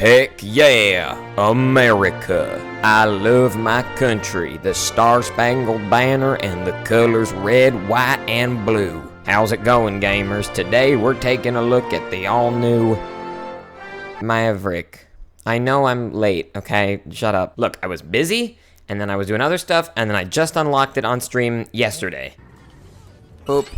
Heck yeah, America. I love my country, the Star-Spangled Banner and the colors red, white, and blue. How's it going, gamers? Today we're taking a look at the all-new Maverick. I know I'm late, okay? Shut up. Look, I was busy, and then I was doing other stuff, and then I just unlocked it on stream yesterday. Boop.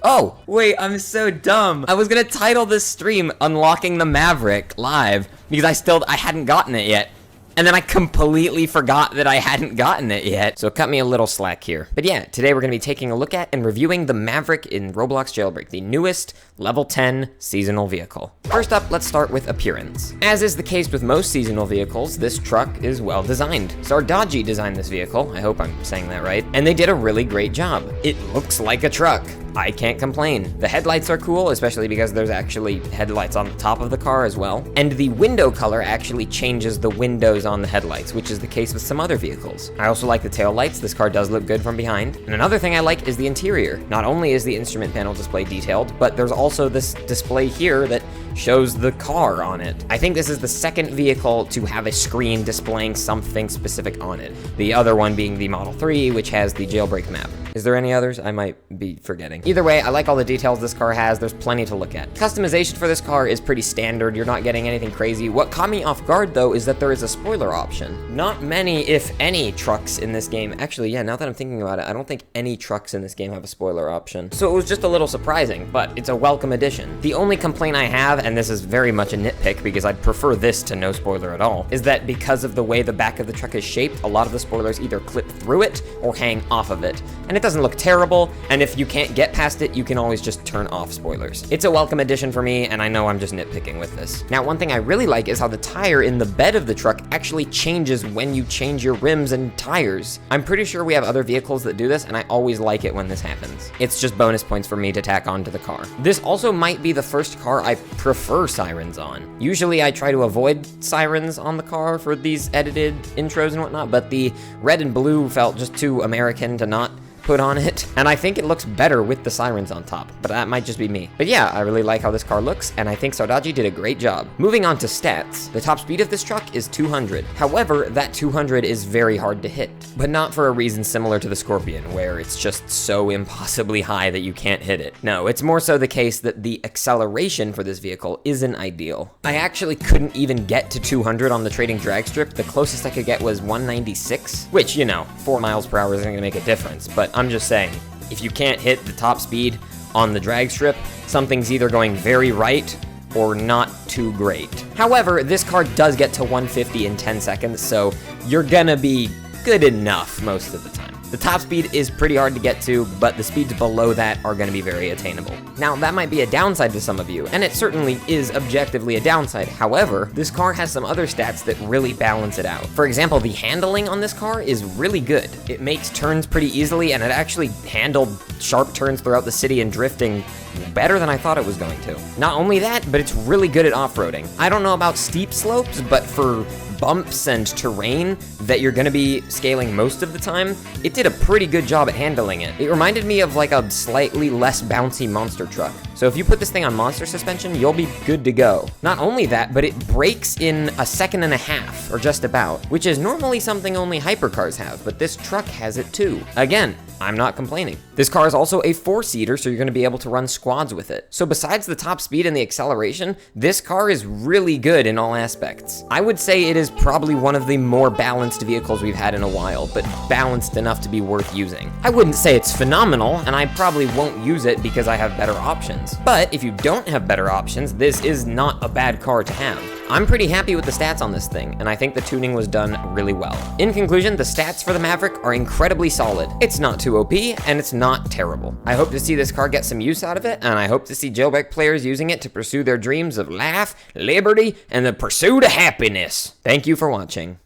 Oh, wait, I'm so dumb. I was gonna title this stream Unlocking the Maverick live because I hadn't gotten it yet. And then I completely forgot that I hadn't gotten it yet. So cut me a little slack here. But yeah, today we're gonna be taking a look at and reviewing the Maverick in Roblox Jailbreak, the newest level 10 seasonal vehicle. First up, let's start with appearance. As is the case with most seasonal vehicles, this truck is well designed. Sardaji designed this vehicle, I hope I'm saying that right, and they did a really great job. It looks like a truck. I can't complain. The headlights are cool, especially because there's actually headlights on the top of the car as well. And the window color actually changes the windows on the headlights, which is the case with some other vehicles. I also like the tail lights. This car does look good from behind. And another thing I like is the interior. Not only is the instrument panel display detailed, but there's also this display here that shows the car on it. I think this is the second vehicle to have a screen displaying something specific on it. The other one being the Model 3, which has the jailbreak map. Is there any others? I might be forgetting. Either way, I like all the details this car has. There's plenty to look at. Customization for this car is pretty standard. You're not getting anything crazy. What caught me off guard, though, is that there is a spoiler option. Not many, if any, trucks in this game. Actually, yeah, now that I'm thinking about it, I don't think any trucks in this game have a spoiler option. So it was just a little surprising, but it's a welcome addition. The only complaint I have, and this is very much a nitpick because I'd prefer this to no spoiler at all, is that because of the way the back of the truck is shaped, a lot of the spoilers either clip through it or hang off of it. And it doesn't look terrible, and if you can't get past it, you can always just turn off spoilers. It's a welcome addition for me, and I know I'm just nitpicking with this. Now, one thing I really like is how the tire in the bed of the truck actually changes when you change your rims and tires. I'm pretty sure we have other vehicles that do this, and I always like it when this happens. It's just bonus points for me to tack onto the car. This also might be the first car I prefer sirens on. Usually I try to avoid sirens on the car for these edited intros and whatnot, but the red and blue felt just too American to not put on it, and I think it looks better with the sirens on top, but that might just be me. But yeah, I really like how this car looks, and I think Sardaji did a great job. Moving on to stats, the top speed of this truck is 200. However, that 200 is very hard to hit, but not for a reason similar to the Scorpion, where it's just so impossibly high that you can't hit it. No, it's more so the case that the acceleration for this vehicle isn't ideal. I actually couldn't even get to 200 on the trading drag strip. The closest I could get was 196, which, you know, 4 miles per hour isn't gonna make a difference, but I'm just saying, if you can't hit the top speed on the drag strip, something's either going very right or not too great. However, this car does get to 150 in 10 seconds, so you're gonna be good enough most of the time. The top speed is pretty hard to get to, but the speeds below that are gonna be very attainable. Now, that might be a downside to some of you, and it certainly is objectively a downside. However, this car has some other stats that really balance it out. For example, the handling on this car is really good. It makes turns pretty easily, and it actually handled sharp turns throughout the city and drifting better than I thought it was going to. Not only that, but it's really good at off-roading. I don't know about steep slopes, but for bumps and terrain that you're gonna be scaling most of the time, it did a pretty good job at handling it. It reminded me of like a slightly less bouncy monster truck. So if you put this thing on monster suspension, you'll be good to go. Not only that, but it brakes in a second and a half, or just about, which is normally something only hypercars have, but this truck has it too. Again, I'm not complaining. This car is also a 4-seater, so you're gonna be able to run squads with it. So besides the top speed and the acceleration, this car is really good in all aspects. I would say it is probably one of the more balanced vehicles we've had in a while, but balanced enough to be worth using. I wouldn't say it's phenomenal, and I probably won't use it because I have better options. But if you don't have better options, this is not a bad car to have. I'm pretty happy with the stats on this thing, and I think the tuning was done really well. In conclusion, the stats for the Maverick are incredibly solid. It's not too OP, and it's not terrible. I hope to see this car get some use out of it, and I hope to see jailbreak players using it to pursue their dreams of life, liberty, and the pursuit of happiness. Thank you for watching.